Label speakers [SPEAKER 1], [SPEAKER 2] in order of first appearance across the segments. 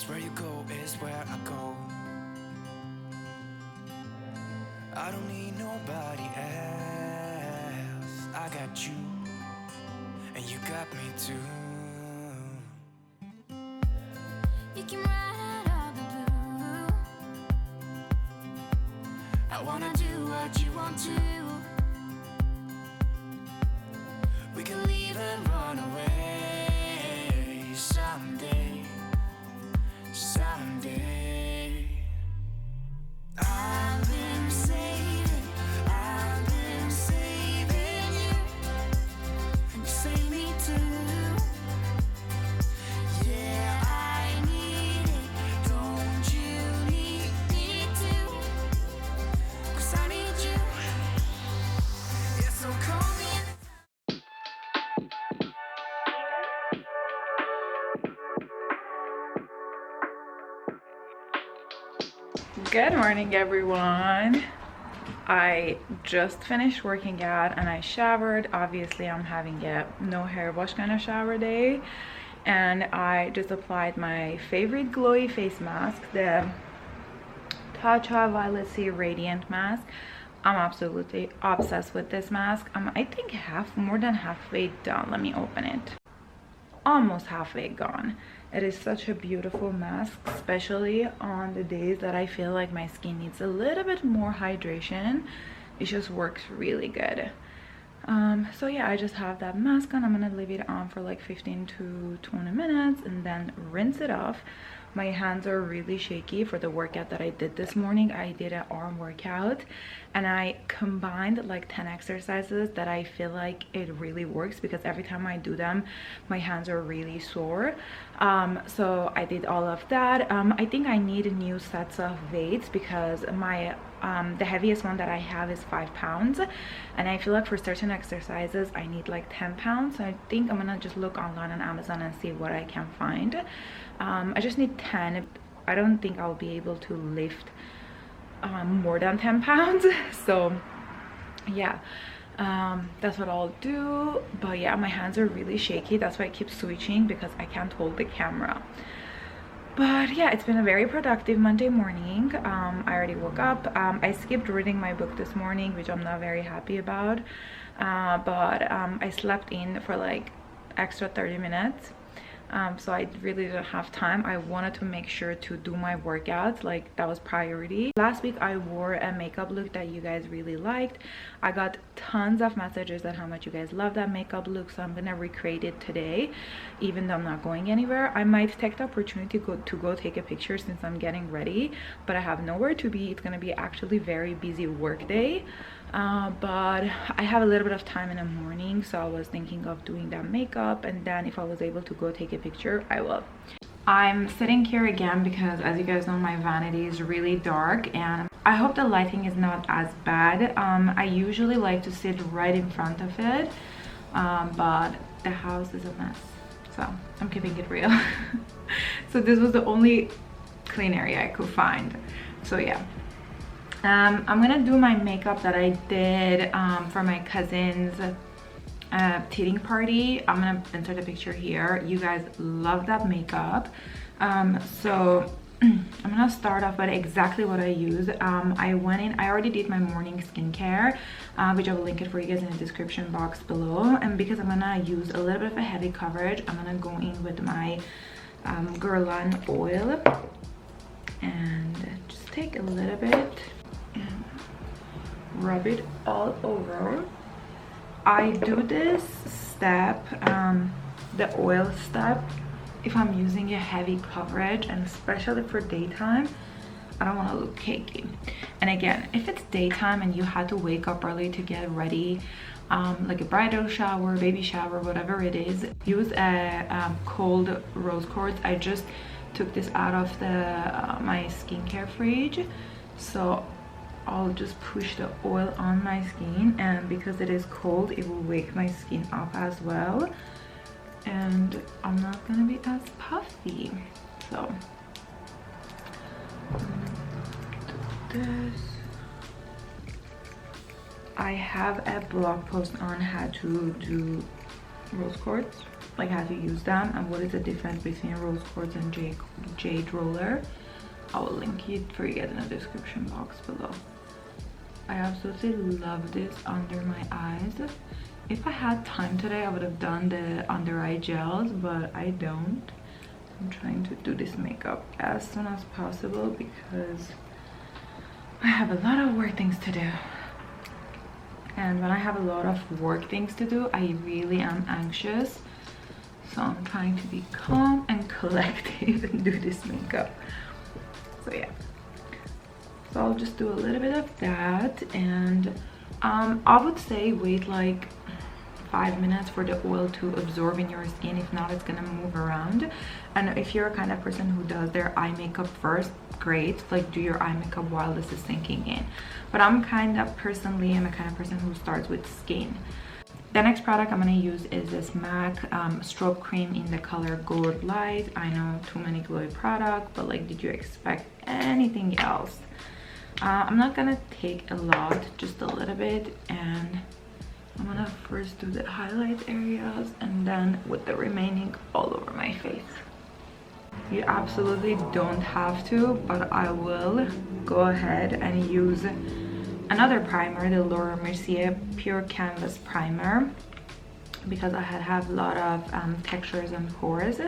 [SPEAKER 1] 'cause where you go is where I go. I don't need nobody else. I got you, and you got me too.
[SPEAKER 2] You can ride all the blue. I wanna do what you want to. We can leave and run away someday, someday. I've been saving you. You save me too. Yeah, I need it. Don't you need me too? 'Cause I need you. Yeah, so call me in.
[SPEAKER 3] Good morning, everyone. I just finished working out and I showered. Obviously, I'm having a no hair wash kind of shower day, and I just applied my favorite glowy face mask, the Tatcha Violet C Radiant Mask. I'm absolutely obsessed with this mask. I'm, I think, more than halfway done. Let me open it. Almost halfway gone. It is such a beautiful mask, especially on the days that I feel like my skin needs a little bit more hydration. It just works really good. So yeah, I just have that mask on. I'm gonna leave it on for like 15 to 20 minutes and then rinse it off. My hands are really shaky for the workout that I did this morning. I did an arm workout and I combined like 10 exercises that I feel like it really works, because every time I do them my hands are really sore. So I did all of that. I think I need new sets of weights because my the heaviest one that I have is 5 pounds, and I feel like for certain exercises I need like 10 pounds. So I think I'm gonna just look online on Amazon and see what I can find. I just need 10. I don't think I'll be able to lift more than 10 pounds. So yeah, that's what I'll do. But yeah, my hands are really shaky. That's why I keep switching, because I can't hold the camera. But yeah, it's been a very productive Monday morning. I already woke up. I skipped reading my book this morning, which I'm not very happy about. But I slept in for like extra 30 minutes. So I really didn't have time. I wanted to make sure to do my workouts, like that was priority. Last week I wore a makeup look that you guys really liked. I got tons of messages on how much you guys love that makeup look, so I'm gonna recreate it today, even though I'm not going anywhere. I might take the opportunity to go take a picture since I'm getting ready, but I have nowhere to be. It's gonna be actually very busy work day. But I have a little bit of time in the morning, so I was thinking of doing that makeup, and then if I was able to go take a picture, I will. I'm sitting here again because, as you guys know, my vanity is really dark and I hope the lighting is not as bad. I usually like to sit right in front of it, but the house is a mess, so I'm keeping it real. So this was the only clean area I could find, so yeah. I'm gonna do my makeup that I did for my cousin's teething party. I'm gonna insert a picture here. You guys love that makeup. So I'm gonna start off with exactly what I use. I went in, I already did my morning skincare, which I will link it for you guys in the description box below. And because I'm gonna use a little bit of a heavy coverage, I'm gonna go in with my Guerlain oil and just take a little bit and rub it all over. I do this step, the oil step, if I'm using a heavy coverage, and especially for daytime. I don't want to look cakey. And again, if it's daytime and you had to wake up early to get ready, like a bridal shower, baby shower, whatever it is, use a cold Rose Quartz. I just took this out of the my skincare fridge, so I'll just push the oil on my skin, and because it is cold it will wake my skin up as well, and I'm not gonna be as puffy. So do this. I have a blog post on how to do Rose Quartz like how to use them and what is the difference between Rose Quartz and Jade roller. I will link it for you in the description box below. I absolutely love this under my eyes. If I had time today, I would have done the under eye gels, but I don't. I'm trying to do this makeup as soon as possible because I have a lot of work things to do. And when I have a lot of work things to do, I really am anxious. So I'm trying to be calm and collective and do this makeup. So yeah. So I'll just do a little bit of that, and I would say wait like 5 minutes for the oil to absorb in your skin. If not, it's gonna move around. And if you're a kind of person who does their eye makeup first, great, like do your eye makeup while this is sinking in. But I'm a kind of person who starts with skin. The next product I'm gonna use is this MAC strobe cream in the color Gold Light. I know too many glowy products, but like, did you expect anything else? I'm not gonna take a lot, just a little bit, and I'm gonna first do the highlight areas and then with the remaining all over my face. You absolutely don't have to, but I will go ahead and use another primer, the Laura Mercier Pure Canvas Primer, because I have a lot of textures and pores.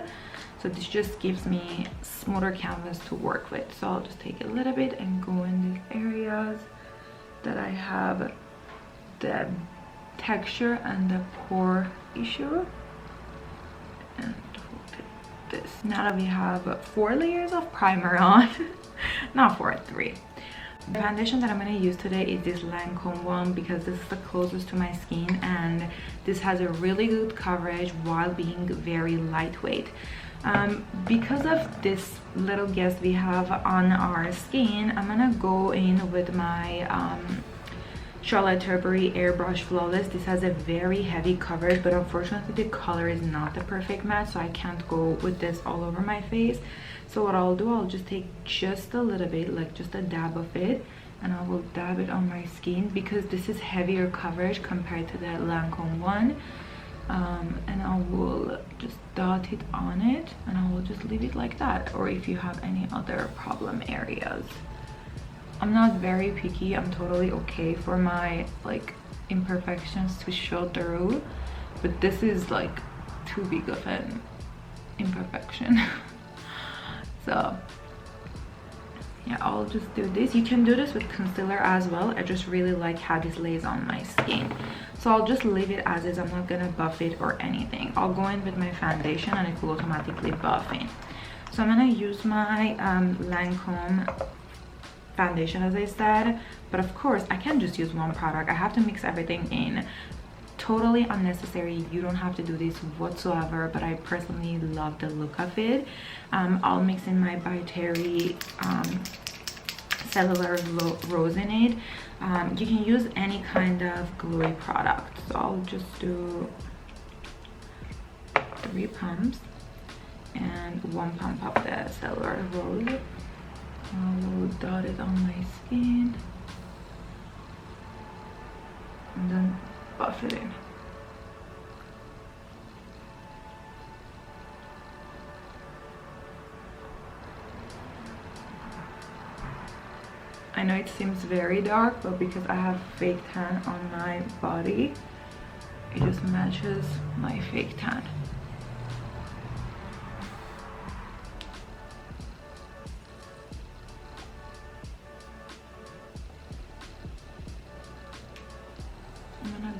[SPEAKER 3] So this just gives me smoother canvas to work with. So I'll just take a little bit and go in these areas that I have the texture and the pore issue. And this. Now that we have 4 layers of primer on, not 4, 3. The foundation that I'm going to use today is this Lancome one because this is the closest to my skin, and this has a really good coverage while being very lightweight. Because of this little guest we have on our skin, I'm gonna go in with my Charlotte Tilbury Airbrush Flawless. This has a very heavy coverage, but unfortunately the color is not the perfect match, so I can't go with this all over my face. So what I'll do, I'll just take just a little bit, like just a dab of it, and I will dab it on my skin because this is heavier coverage compared to the Lancome one. And I will just dot it on it, and I will just leave it like that. Or if you have any other problem areas, I'm not very picky. I'm totally okay for my like imperfections to show through, but this is like too big of an imperfection. So yeah, I'll just do this. You can do this with concealer as well. I just really like how this lays on my skin. So I'll just leave it as is. I'm not gonna buff it or anything. I'll go in with my foundation and it will automatically buff in. So I'm gonna use my Lancome foundation, as I said, but of course I can't just use one product. I have to mix everything in. Totally unnecessary. You don't have to do this whatsoever, but I personally love the look of it. I'll mix in my By Terry Cellular Rose in it. You can use any kind of glowy product. So I'll just do 3 pumps and 1 pump of the Cellular Rose. I will dot it on my skin and then buff it in. I know it seems very dark, but because I have fake tan on my body, it just matches my fake tan.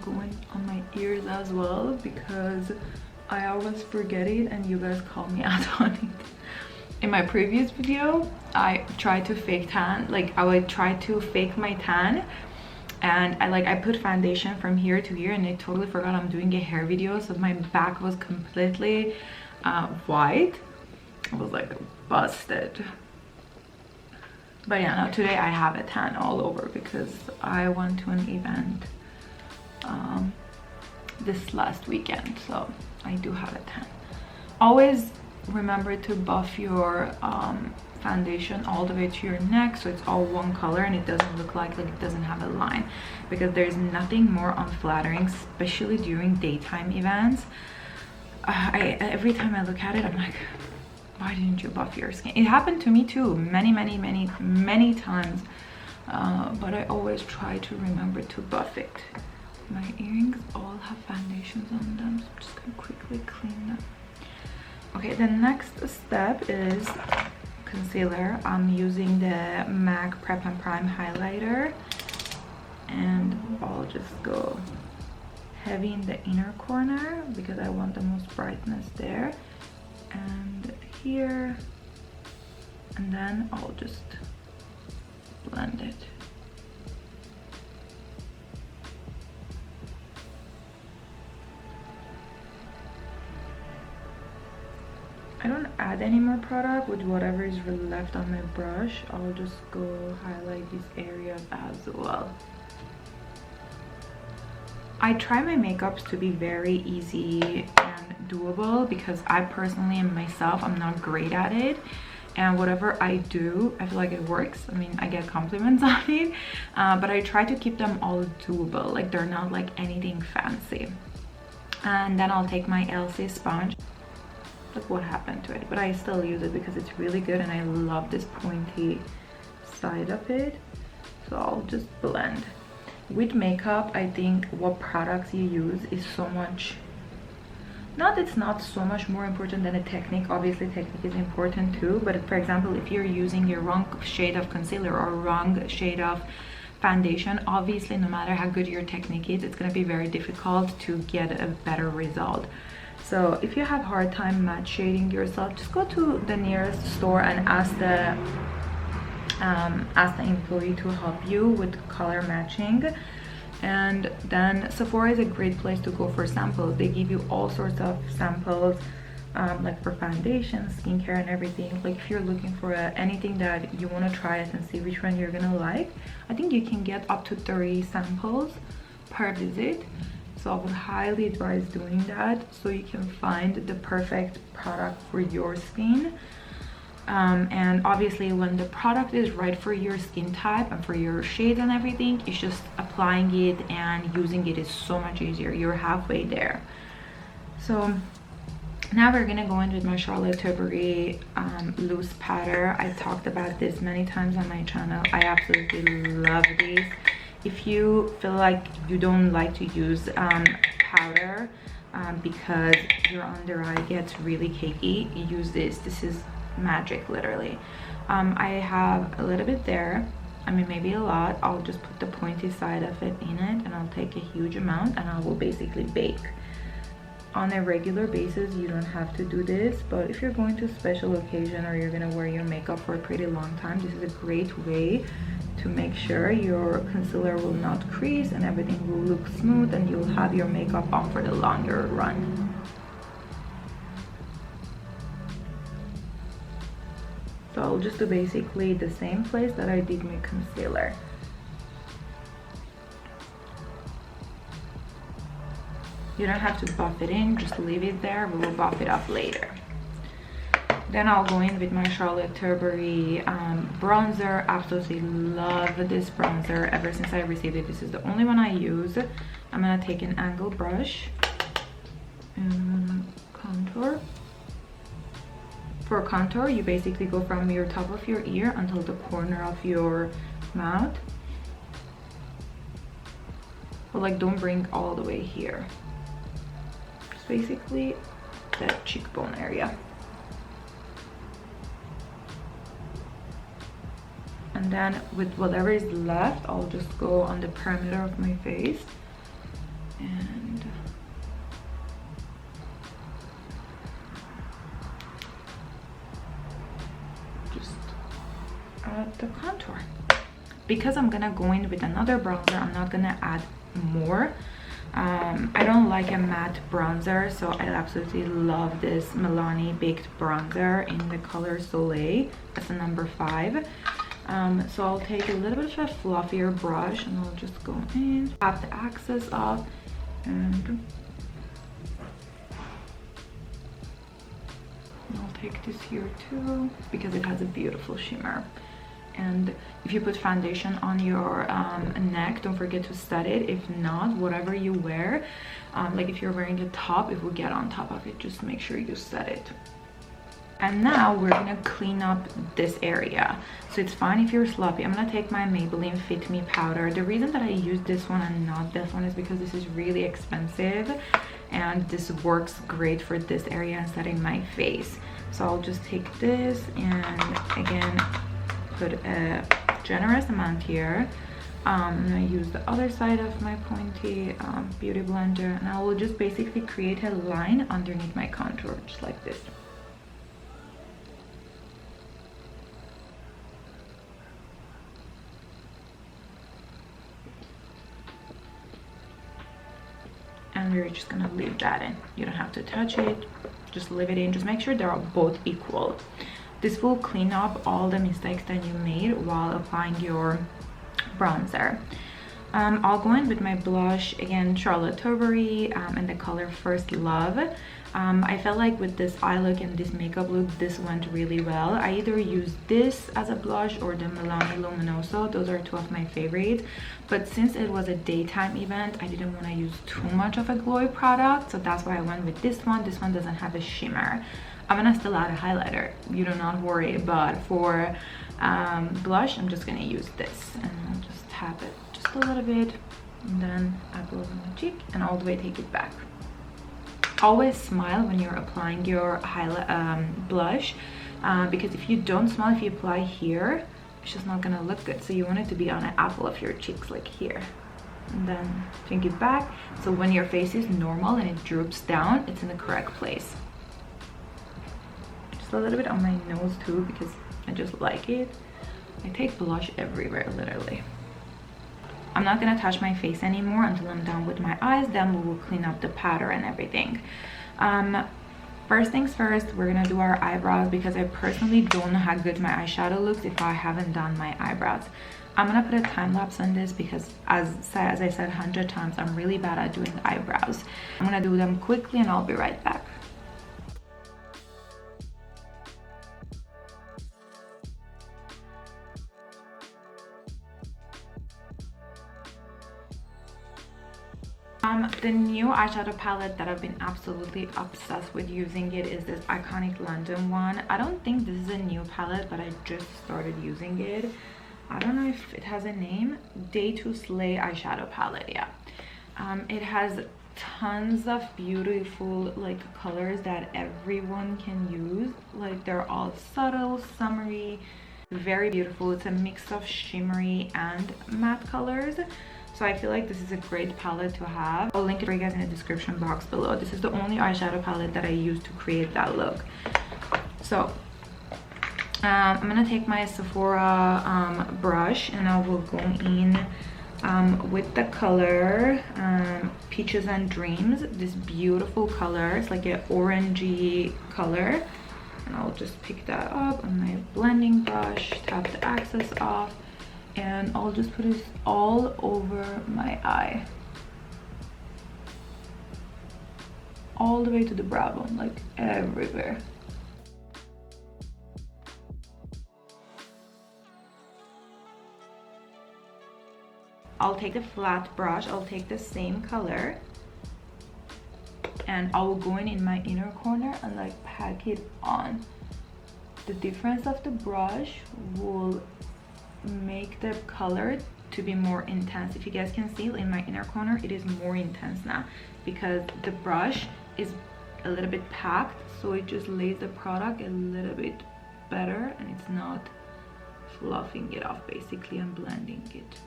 [SPEAKER 3] Going on my ears as well because I always forget it and you guys call me out on it. In my previous video, I tried to fake tan, like I would try to fake my tan, and I put foundation from here to here and I totally forgot I'm doing a hair video, so my back was completely white. I was like busted. But yeah, now today I have a tan all over because I went to an event this last weekend, so I do have a tan. Always remember to buff your foundation all the way to your neck so it's all one color and it doesn't look like it doesn't have a line, because there's nothing more unflattering, especially during daytime events, every time I look at it, I'm like, why didn't you buff your skin? It happened to me too, many times. But I always try to remember to buff it. My earrings all have foundations on them, so I'm just gonna quickly clean them. Okay, the next step is concealer. I'm using the MAC Prep and Prime highlighter, and I'll just go heavy in the inner corner because I want the most brightness there, and here, and then I'll just blend it. I don't add any more product. With whatever is left on my brush, I'll just go highlight these areas as well. I try my makeups to be very easy and doable because I personally and myself, I'm not great at it. And whatever I do, I feel like it works. I mean, I get compliments on it, but I try to keep them all doable. Like, they're not like anything fancy. And then I'll take my LC sponge. Look what happened to it, but I still use it because it's really good and I love this pointy side of it. So I'll just blend. With makeup, I think what products you use is so much, it's not so much more important than a technique. Obviously technique is important too, but for example, if you're using your wrong shade of concealer or wrong shade of foundation, obviously no matter how good your technique is, it's going to be very difficult to get a better result. So if you have a hard time matte shading yourself, just go to the nearest store and ask the employee to help you with color matching. And then Sephora is a great place to go for samples. They give you all sorts of samples, like for foundation, skincare, and everything. Like if you're looking for anything that you want to try it and see which one you're gonna like, I think you can get up to 30 samples per visit. So I would highly advise doing that so you can find the perfect product for your skin. And obviously when the product is right for your skin type and for your shades and everything, it's just applying it and using it is so much easier. You're halfway there. So now we're gonna go in with my Charlotte Tilbury loose powder. I talked about this many times on my channel. I absolutely love these. If you feel like you don't like to use powder because your under eye gets really cakey, use this. This is magic, literally. I have a little bit there, I mean maybe a lot. I'll just put the pointy side of it in it and I'll take a huge amount and I will basically bake. On a regular basis you don't have to do this, but if you're going to a special occasion or you're gonna wear your makeup for a pretty long time, this is a great way to make sure your concealer will not crease and everything will look smooth and you'll have your makeup on for the longer run. So I'll just do basically the same place that I did my concealer. You don't have to buff it in, just leave it there. We will buff it up later. Then I'll go in with my Charlotte Tilbury bronzer. Absolutely love this bronzer. Ever since I received it, this is the only one I use. I'm gonna take an angle brush and I'm gonna contour. For contour, you basically go from your top of your ear until the corner of your mouth. But like, don't bring all the way here. Just basically the cheekbone area. And then with whatever is left, I'll just go on the perimeter of my face and just add the contour. Because I'm gonna go in with another bronzer, I'm not gonna add more. I don't like a matte bronzer, so I absolutely love this Milani Baked Bronzer in the color Soleil. That's the number 5. So I'll take a little bit of a fluffier brush and I'll just go in, tap the excess off, and I'll take this here too because it has a beautiful shimmer. And if you put foundation on your neck, don't forget to set it. If not, whatever you wear, Like if you're wearing a top, it will get on top of it. Just make sure you set it. And now we're gonna clean up this area. So it's fine if you're sloppy. I'm gonna take my Maybelline Fit Me powder. The reason that I use this one and not this one is because this is really expensive, and this works great for this area and setting my face. So I'll just take this and again put a generous amount here. I'm gonna use the other side of my pointy beauty blender, and I will just basically create a line underneath my contour, just like this. And we're just gonna leave that in. You don't have to touch it, just leave it in. Just make sure they're both equal. This will clean up all the mistakes that you made while applying your bronzer. I'll go in with my blush, again Charlotte Tilbury, in the color First Love. I felt like with this eye look and this makeup look, this went really well. I either use this as a blush or the Milani Luminoso. Those are two of my favorites, but since it was a daytime event, I didn't want to use too much of a glowy product, so that's why I went with this one. This one doesn't have a shimmer. I'm gonna still add a highlighter, you do not worry, but for blush I'm just gonna use this, and I'll just tap it just a little bit and then apple over my cheek and all the way take it back. Always smile when you're applying your highlight blush, because if you don't smile, if you apply here, it's just not gonna look good. So you want it to be on an apple of your cheeks, like here, and then take it back, so when your face is normal and it droops down, it's in the correct place. Just a little bit on my nose too, because I just like it. I take blush everywhere, literally. I'm not gonna touch my face anymore until I'm done with my eyes, then we will clean up the powder and everything. First things first, we're gonna do our eyebrows, because I personally don't know how good my eyeshadow looks if I haven't done my eyebrows. I'm gonna put a time lapse on this because as I said 100 times, I'm really bad at doing eyebrows. I'm gonna do them quickly and I'll be right back. The new eyeshadow palette that I've been absolutely obsessed with using it is this iconic London one. I don't think this is a new palette, but I just started using it. I don't know if it has a name. Day to Slay eyeshadow palette, yeah. It has tons of beautiful like colors that everyone can use. Like they're all subtle, summery, very beautiful. It's a mix of shimmery and matte colors. So I feel like this is a great palette to have. I'll link it for you guys in the description box below. This is the only eyeshadow palette that I used to create that look. So I'm gonna take my Sephora brush and I will go in with the color Peaches and Dreams. This beautiful color. It's like an orangey color. And I'll just pick that up on my blending brush, tap the excess off, and I'll just put it all over my eye, all the way to the brow bone, like everywhere. I'll take the flat brush, I'll take the same color, and I will go in my inner corner and like pack it on. The difference of the brush will make the color to be more intense. If you guys can see in my inner corner, it is more intense now because the brush is a little bit packed, so it just lays the product a little bit better and it's not fluffing it off basically and blending it.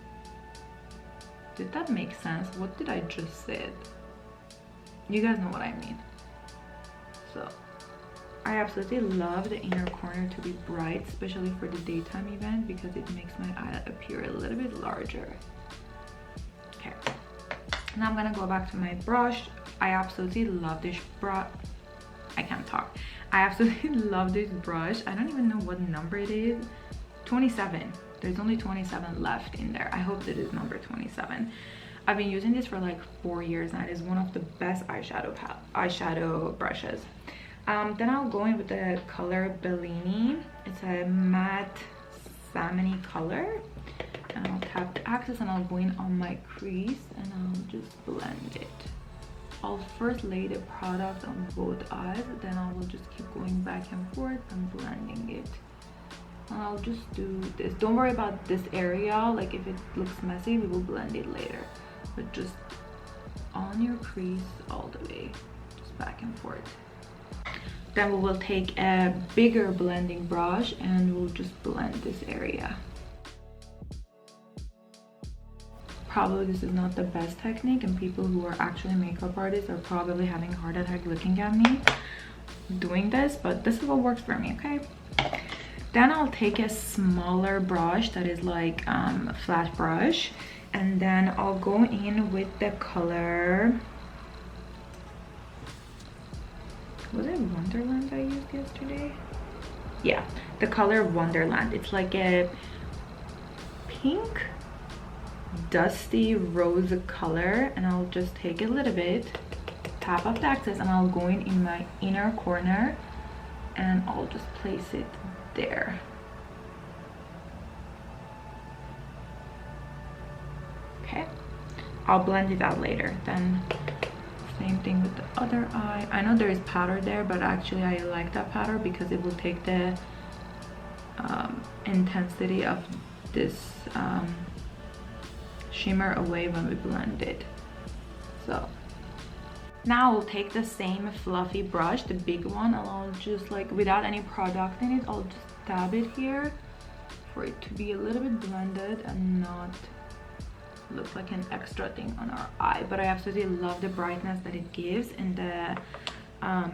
[SPEAKER 3] Did that make sense? What did I just say? You guys know what I mean. So I absolutely love the inner corner to be bright, especially for the daytime event, because it makes my eye appear a little bit larger. Okay, now I'm gonna go back to my brush. I absolutely love this brush. I can't talk. I absolutely love this brush. I don't even know what number it is. 27. There's only 27 left in there. I hope that is number 27. I've been using this for like 4 years now. It is one of the best eyeshadow brushes. Then I'll go in with the color Bellini. It's a matte salmon-y color. And I'll tap the axis and I'll go in on my crease and I'll just blend it. I'll first lay the product on both eyes, then I will just keep going back and forth and blending it. And I'll just do this. Don't worry about this area, like if it looks messy, we will blend it later. But just on your crease all the way, just back and forth. Then we will take a bigger blending brush and we'll just blend this area. Probably this is not the best technique, and people who are actually makeup artists are probably having a heart attack looking at me doing this, but this is what works for me, okay? Then I'll take a smaller brush that is like a flat brush, and then I'll go in with the color, was it Wonderland I used yesterday? Yeah, the color Wonderland. It's like a pink dusty rose color, and I'll just take a little bit, tap off the excess, and I'll go in my inner corner and I'll just place it there. Okay, I'll blend it out later. Then same thing with the other eye. I know there is powder there, but actually I like that powder because it will take the intensity of this shimmer away when we blend it. So now I'll take the same fluffy brush, the big one, and I'll just, like, without any product in it, I'll just dab it here for it to be a little bit blended and not look like an extra thing on our eye. But I absolutely love the brightness that it gives in the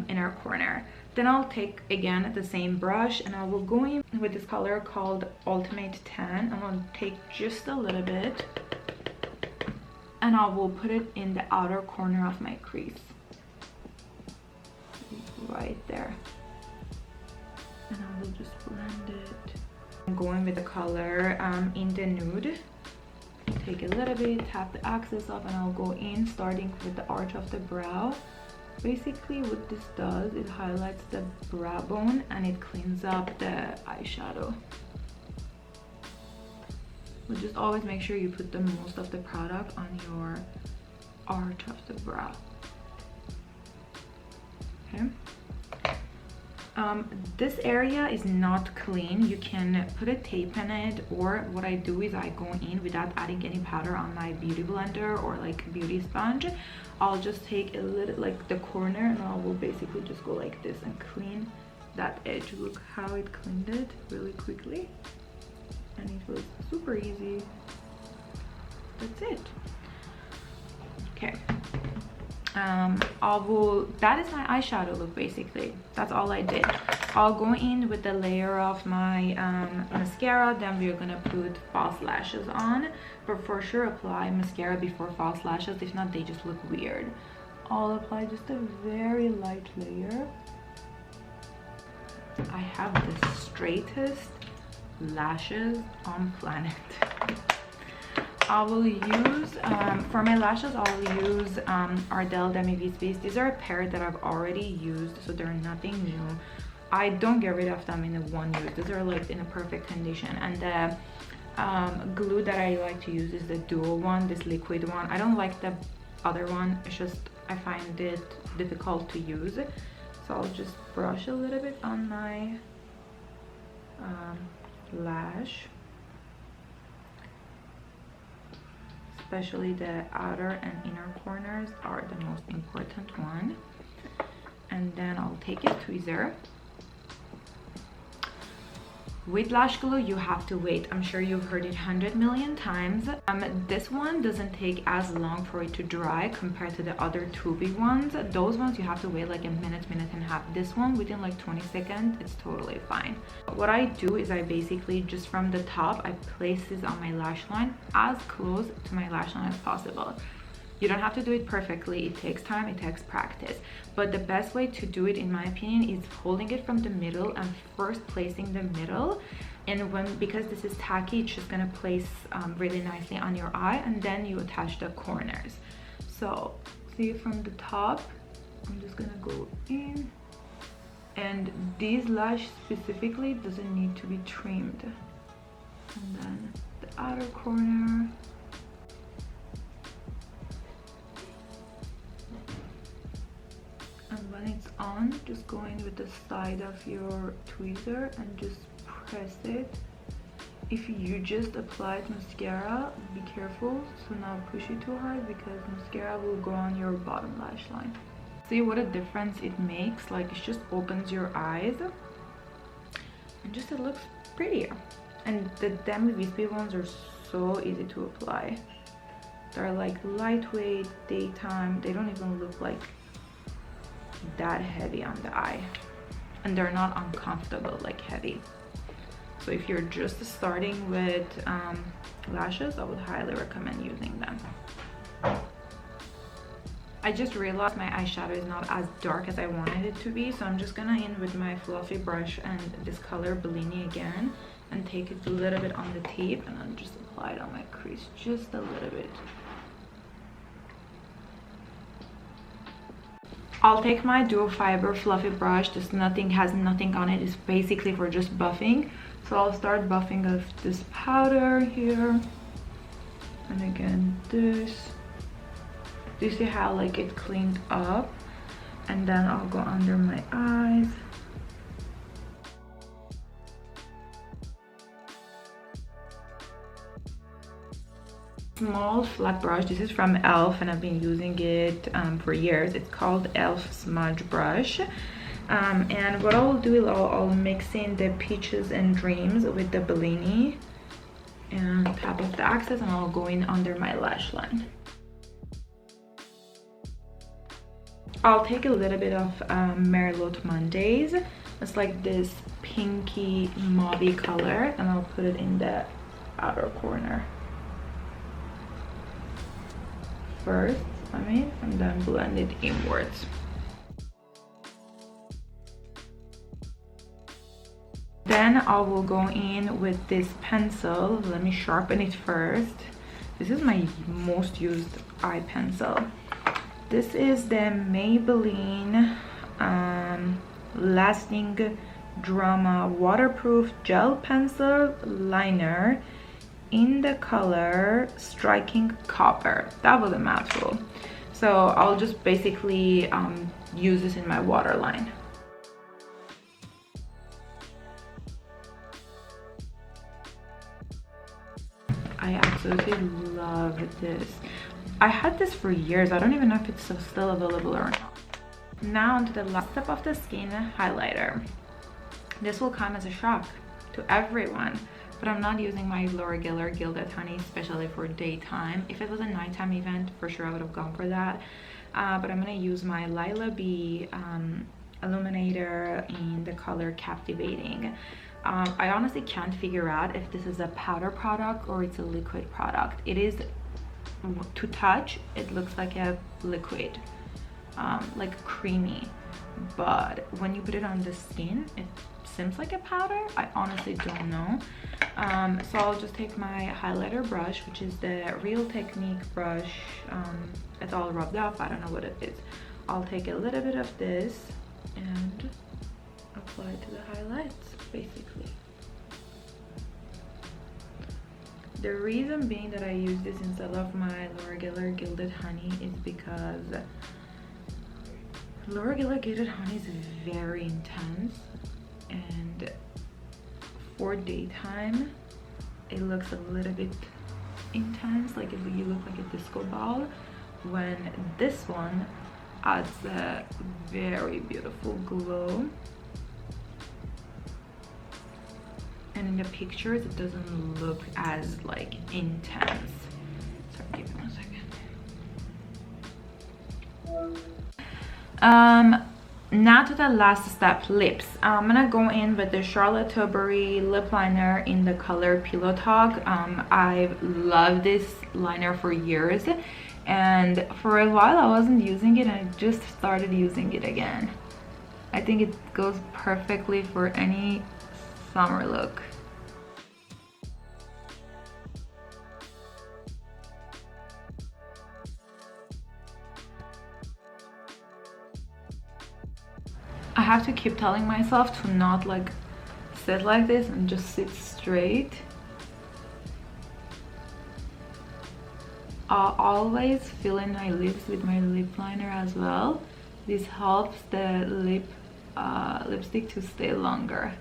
[SPEAKER 3] inner corner. Then I'll take again the same brush and I will go in with this color called Ultimate Tan. I'm gonna take just a little bit and I will put it in the outer corner of my crease, right there, and I will just blend it. I'm going with the color in the nude. Take a little bit, tap the axis off, and I'll go in starting with the arch of the brow. Basically what this does, it highlights the brow bone and it cleans up the eyeshadow. But just always make sure you put the most of the product on your arch of the brow. Okay. This area is not clean. You can put a tape in it, or what I do is I go in without adding any powder on my beauty blender or like beauty sponge. I'll just take a little, like the corner, and I will basically just go like this and clean that edge. Look how it cleaned it really quickly, and it was super easy. That's it. Okay. That is my eyeshadow look. Basically that's all I did. I'll go in with the layer of my mascara, then we're gonna put false lashes on, but for sure apply mascara before false lashes, if not they just look weird. I'll apply just a very light layer. I have the straightest lashes on planet. I will use, for my lashes, I'll use Ardell Demi V Space. These are a pair that I've already used, so they're nothing new. I don't get rid of them in a one use. These are like in a perfect condition. And the glue that I like to use is the dual one, this liquid one. I don't like the other one. It's just, I find it difficult to use. So I'll just brush a little bit on my lash. Especially the outer and inner corners are the most important one. And then I'll take a tweezer. With lash glue you have to wait. I'm sure you've heard it 100 million times. This one doesn't take as long for it to dry compared to the other tubey ones. Those ones you have to wait like a minute and a half. This one within like 20 seconds, it's totally fine. What I do is I basically just from the top I place this on my lash line as close to my lash line as possible. You don't have to do it perfectly. It takes time, it takes practice. But the best way to do it, in my opinion, is holding it from the middle and first placing the middle. And because this is tacky, it's just gonna place really nicely on your eye, and then you attach the corners. So see from the top, I'm just gonna go in. And these lash specifically doesn't need to be trimmed. And then the outer corner. on, just go in with the side of your tweezer and just press it. If you just applied mascara, be careful, so not push it too hard because mascara will go on your bottom lash line. See what a difference it makes? Like, it just opens your eyes and just it looks prettier. And the Demi Wispy ones are so easy to apply. They're like lightweight, daytime. They don't even look like that heavy on the eye, and they're not uncomfortable like heavy. So if you're just starting with lashes, I would highly recommend using them. I just realized my eyeshadow is not as dark as I wanted it to be, so I'm just gonna in with my fluffy brush and this color Bellini again, and take it a little bit on the tip and then just apply it on my crease just a little bit. I'll take my dual fiber fluffy brush. This has nothing on it. It's basically for just buffing. So I'll start buffing of this powder here, and again this. Do you see how like it cleaned up? And then I'll go under my eyes. Small flat brush. This is from e.l.f. and I've been using it for years. It's called e.l.f. Smudge Brush. And what I'll do is I'll mix in the Peaches and Dreams with the Bellini and tap off the excess, and I'll go in under my lash line. I'll take a little bit of Merlot Mondays. It's like this pinky mauvey color, and I'll put it in the outer corner first, and then blend it inwards. Then I will go in with this pencil. Let me sharpen it first. This is my most used eye pencil. This is the Maybelline Lasting Drama Waterproof Gel Pencil Liner in the color Striking Copper. That was a mouthful. So I'll just basically use this in my waterline. I absolutely love this. I had this for years. I don't even know if it's still available or not. Now onto the last step of the skin, highlighter. This will come as a shock to everyone, but I'm not using my Laura Geller Gilded Honey, especially for daytime. If it was a nighttime event, for sure I would have gone for that. But I'm gonna use my Lilia.b illuminator in the color Captivating. I honestly can't figure out if this is a powder product or it's a liquid product. It is, to touch, it looks like a liquid, like creamy, but when you put it on the skin, it seems like a powder. I honestly don't know. So I'll just take my highlighter brush, which is the Real Technique brush. It's all rubbed off. I don't know what it is. I'll take a little bit of this and apply it to the highlights, basically. The reason being that I use this instead of my Laura Geller Gilded Honey is because Laura Geller Gilded Honey is very intense, and for daytime it looks a little bit intense, like you look like a disco ball, when this one adds a very beautiful glow. And in the pictures it doesn't look as like intense. Sorry, give me 1 second. Now to the last step, lips. I'm gonna go in with the Charlotte Tilbury lip liner in the color Pillow Talk. I've loved this liner for years, and for a while I wasn't using it, and I just started using it again. I think it goes perfectly for any summer look. I have to keep telling myself to not like sit like this and just sit straight. I'll always fill in my lips with my lip liner as well, This helps the lipstick to stay longer.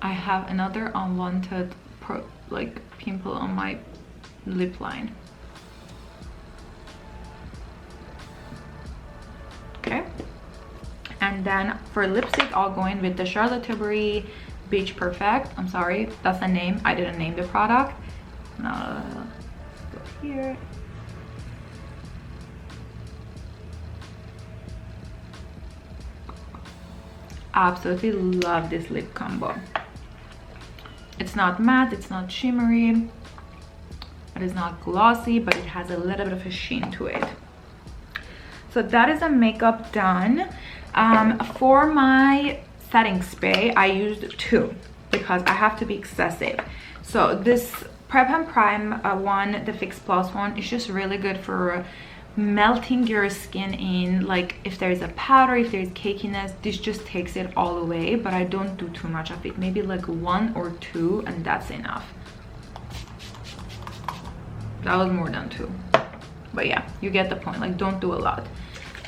[SPEAKER 3] I have another unwanted pimple on my lip line. Okay, and then for lipstick, I'll go in with the Charlotte Tilbury Beach Perfect. I'm sorry, that's the name. I didn't name the product. Now, go here. Absolutely love this lip combo. It's not matte, it's not shimmery, it is not glossy, but it has a little bit of a sheen to it. So that is a makeup done. For my setting spray, I used 2 because I have to be excessive. So this Prep and Prime one, the Fix Plus one, is just really good for melting your skin in. Like if there's a powder, if there's cakiness, this just takes it all away. But I don't do too much of it, maybe like 1 or 2, and that's enough. That was more than 2, but yeah, you get the point. Like, don't do a lot.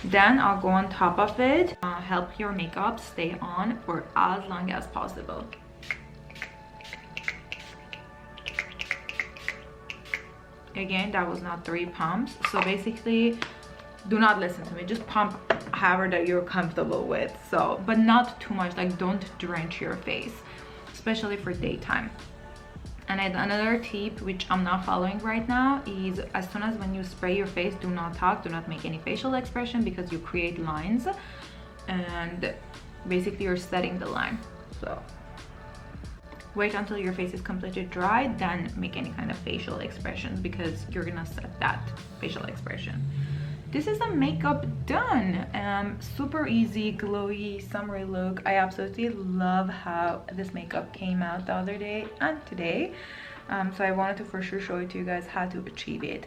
[SPEAKER 3] Then I'll go on top of it, help your makeup stay on for as long as possible. Again, that was not 3 pumps. So basically, do not listen to me, just pump however that you're comfortable with. So, but not too much, like don't drench your face, especially for daytime. And another tip, which I'm not following right now, is as soon as when you spray your face, do not talk, do not make any facial expression, because you create lines and basically you're setting the line. So wait until your face is completely dry, then make any kind of facial expressions, because you're gonna set that facial expression. This is the makeup done. Super easy, glowy, summery look. I absolutely love how this makeup came out the other day and today. So I wanted to for sure show it to you guys how to achieve it.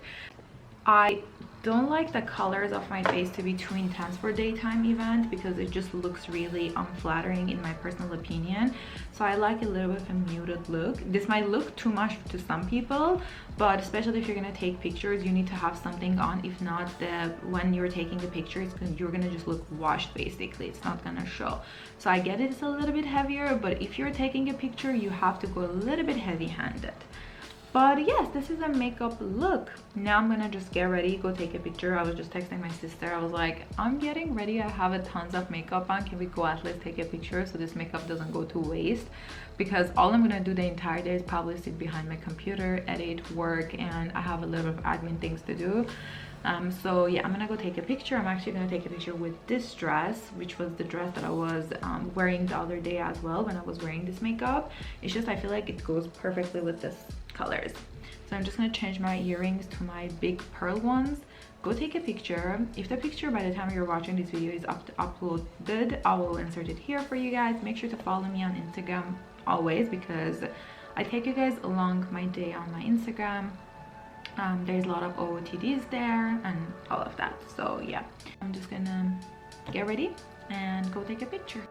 [SPEAKER 3] I don't like the colors of my face to be too intense for daytime event, because it just looks really unflattering in my personal opinion. So I like a little bit of a muted look. This might look too much to some people, but especially if you're gonna take pictures, you need to have something on. If not, when you're taking the picture, you're gonna just look washed basically. It's not gonna show. So I get it's a little bit heavier, but if you're taking a picture, you have to go a little bit heavy-handed. But yes, this is a makeup look. Now I'm gonna just get ready, go take a picture. I was just texting my sister. I was like, I'm getting ready. I have a tons of makeup on. Can we go at least take a picture so this makeup doesn't go to waste? Because all I'm gonna do the entire day is probably sit behind my computer, edit, work, and I have a little bit of admin things to do. So yeah, I'm gonna go take a picture. I'm actually gonna take a picture with this dress, which was the dress that I was wearing the other day as well when I was wearing this makeup. It's just I feel like it goes perfectly with this colors. So I'm just gonna change my earrings to my big pearl ones, go take a picture. If the picture by the time you're watching this video is uploaded, I will insert it here for you guys. Make sure to follow me on Instagram always, because I take you guys along my day on my Instagram. There's a lot of OOTDs there and all of that. So yeah, I'm just gonna get ready and go take a picture.